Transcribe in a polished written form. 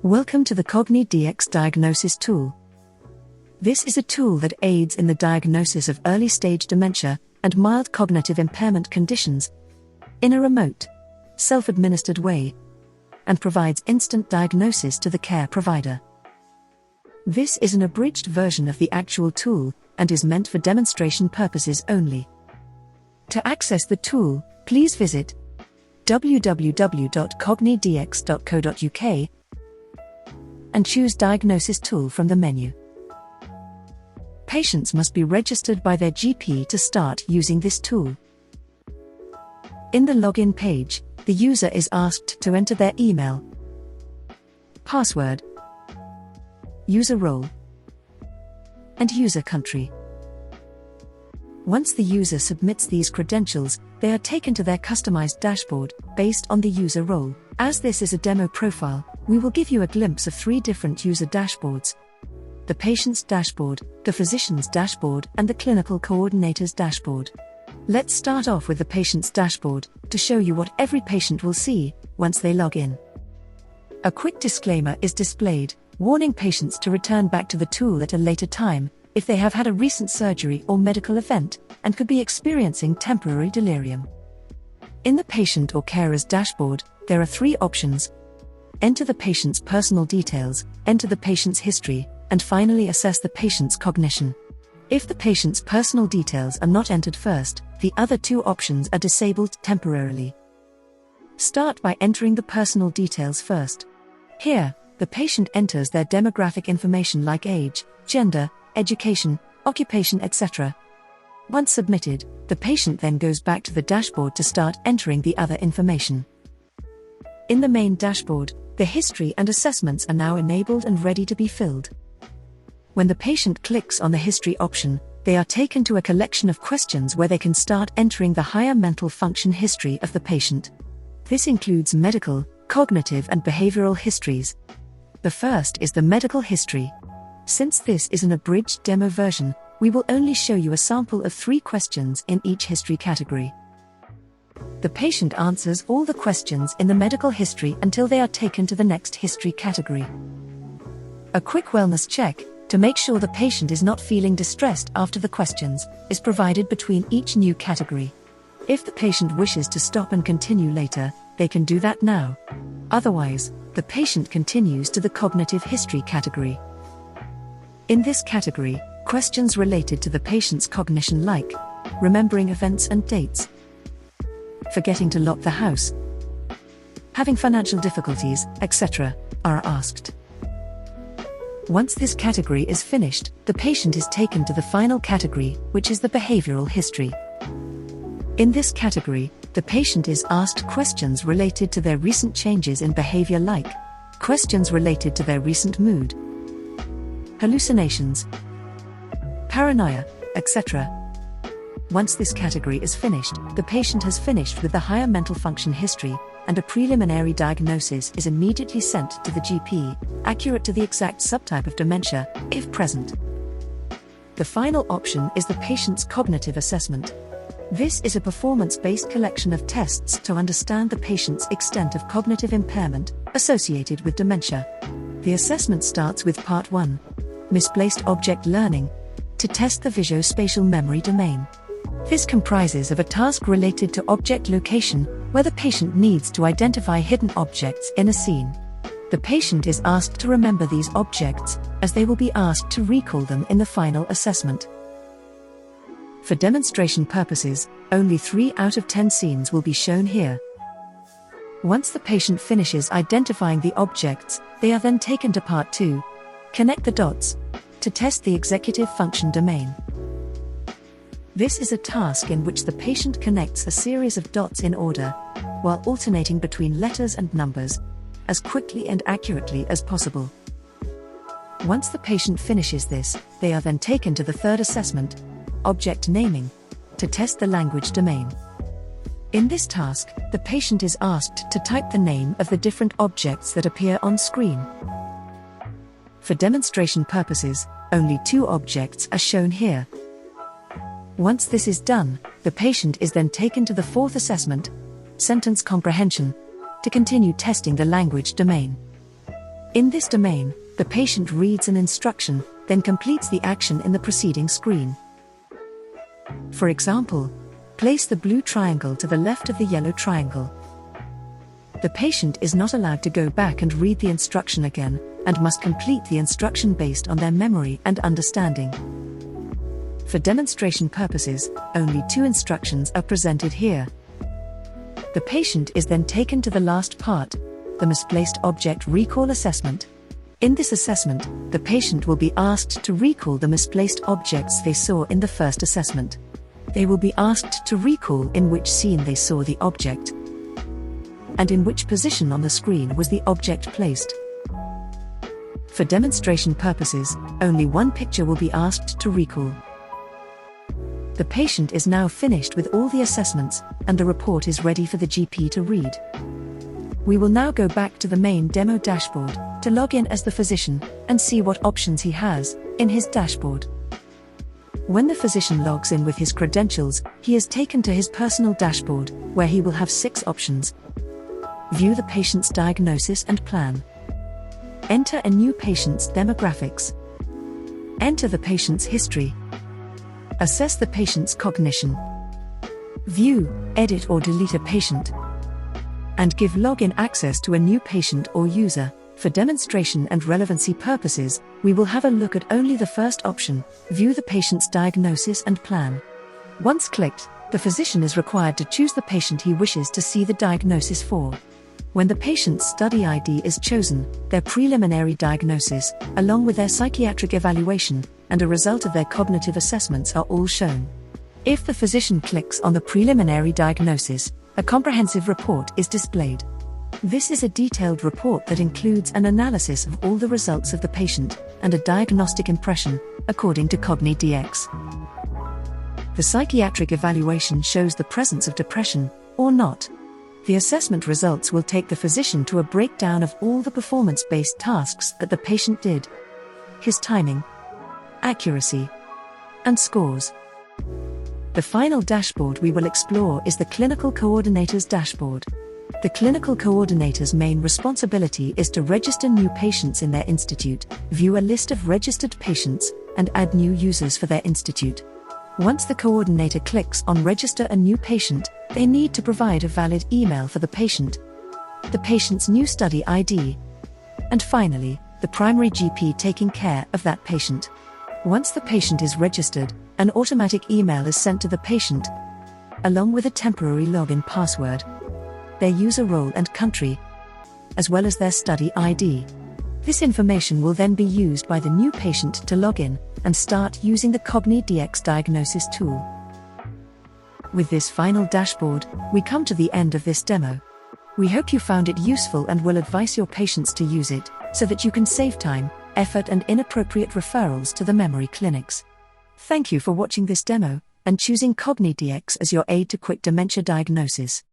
Welcome to the Cogni.Dx diagnosis tool. This is a tool that aids in the diagnosis of early-stage dementia and mild cognitive impairment conditions in a remote, self-administered way, and provides instant diagnosis to the care provider. This is an abridged version of the actual tool and is meant for demonstration purposes only. To access the tool, please visit www.Cogni.Dx.co.uk and choose Diagnosis Tool from the menu. Patients must be registered by their GP to start using this tool. In the login page, the user is asked to enter their email, password, user role, and user country. Once the user submits these credentials, they are taken to their customized dashboard based on the user role. As this is a demo profile, we will give you a glimpse of 3 different user dashboards: the patient's dashboard, the physician's dashboard, and the clinical coordinator's dashboard. Let's start off with the patient's dashboard to show you what every patient will see once they log in. A quick disclaimer is displayed, warning patients to return back to the tool at a later time if they have had a recent surgery or medical event and could be experiencing temporary delirium. In the patient or carer's dashboard, there are 3 options: enter the patient's personal details, enter the patient's history, and finally assess the patient's cognition. If the patient's personal details are not entered first, the other 2 options are disabled temporarily. Start by entering the personal details first. Here, the patient enters their demographic information like age, gender, education, occupation, etc. Once submitted, the patient then goes back to the dashboard to start entering the other information. In the main dashboard, the history and assessments are now enabled and ready to be filled. When the patient clicks on the history option, they are taken to a collection of questions where they can start entering the higher mental function history of the patient. This includes medical, cognitive, and behavioral histories. The first is the medical history. Since this is an abridged demo version, we will only show you a sample of 3 questions in each history category. The patient answers all the questions in the medical history until they are taken to the next history category. A quick wellness check, to make sure the patient is not feeling distressed after the questions, is provided between each new category. If the patient wishes to stop and continue later, they can do that now. Otherwise, the patient continues to the cognitive history category. In this category, questions related to the patient's cognition like remembering events and dates, forgetting to lock the house, having financial difficulties, etc., are asked. Once this category is finished, the patient is taken to the final category, which is the behavioral history. In this category, the patient is asked questions related to their recent changes in behavior like questions related to their recent mood, hallucinations, paranoia, etc. Once this category is finished, the patient has finished with the higher mental function history, and a preliminary diagnosis is immediately sent to the GP, accurate to the exact subtype of dementia, if present. The final option is the patient's cognitive assessment. This is a performance-based collection of tests to understand the patient's extent of cognitive impairment associated with dementia. The assessment starts with Part 1, Misplaced Object Learning, to test the visuospatial memory domain. This comprises of a task related to object location, where the patient needs to identify hidden objects in a scene. The patient is asked to remember these objects, as they will be asked to recall them in the final assessment. For demonstration purposes, only 3 out of 10 scenes will be shown here. Once the patient finishes identifying the objects, they are then taken to Part 2, Connect the Dots, to test the executive function domain. This is a task in which the patient connects a series of dots in order, while alternating between letters and numbers, as quickly and accurately as possible. Once the patient finishes this, they are then taken to the 3rd assessment, Object Naming, to test the language domain. In this task, the patient is asked to type the name of the different objects that appear on screen. For demonstration purposes, only 2 objects are shown here. Once this is done, the patient is then taken to the 4th assessment, Sentence Comprehension, to continue testing the language domain. In this domain, the patient reads an instruction, then completes the action in the preceding screen. For example, place the blue triangle to the left of the yellow triangle. The patient is not allowed to go back and read the instruction again, and must complete the instruction based on their memory and understanding. For demonstration purposes, only 2 instructions are presented here. The patient is then taken to the last part, the misplaced object recall assessment. In this assessment, the patient will be asked to recall the misplaced objects they saw in the first assessment. They will be asked to recall in which scene they saw the object, and in which position on the screen was the object placed. For demonstration purposes, only 1 picture will be asked to recall. The patient is now finished with all the assessments, and the report is ready for the GP to read. We will now go back to the main demo dashboard to log in as the physician and see what options he has in his dashboard. When the physician logs in with his credentials, he is taken to his personal dashboard, where he will have 6 options. View the patient's diagnosis and plan. Enter a new patient's demographics. Enter the patient's history. Assess the patient's cognition. View, edit or delete a patient. And give login access to a new patient or user. For demonstration and relevancy purposes, we will have a look at only the first option, view the patient's diagnosis and plan. Once clicked, the physician is required to choose the patient he wishes to see the diagnosis for. When the patient's study ID is chosen, their preliminary diagnosis, along with their psychiatric evaluation, and a result of their cognitive assessments are all shown. If the physician clicks on the preliminary diagnosis, a comprehensive report is displayed. This is a detailed report that includes an analysis of all the results of the patient, and a diagnostic impression, according to Cogni.Dx. The psychiatric evaluation shows the presence of depression, or not. The assessment results will take the physician to a breakdown of all the performance-based tasks that the patient did, his timing, accuracy, and scores. The final dashboard we will explore is the Clinical Coordinator's dashboard. The Clinical Coordinator's main responsibility is to register new patients in their institute, view a list of registered patients, and add new users for their institute. Once the coordinator clicks on Register a new patient, they need to provide a valid email for the patient's new study ID, and finally, the primary GP taking care of that patient. Once the patient is registered, an automatic email is sent to the patient, along with a temporary login password, their user role and country, as well as their study ID. This information will then be used by the new patient to log in and start using the Cogni.Dx diagnosis tool. With this final dashboard, we come to the end of this demo. We hope you found it useful and will advise your patients to use it, so that you can save time, effort and inappropriate referrals to the memory clinics. Thank you for watching this demo, and choosing Cogni.Dx as your aid to quick dementia diagnosis.